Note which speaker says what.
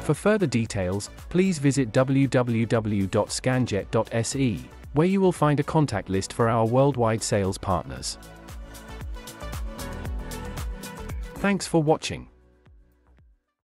Speaker 1: For further details, please visit www.scanjet.se, where you will find a contact list for our worldwide sales partners. Thanks for watching.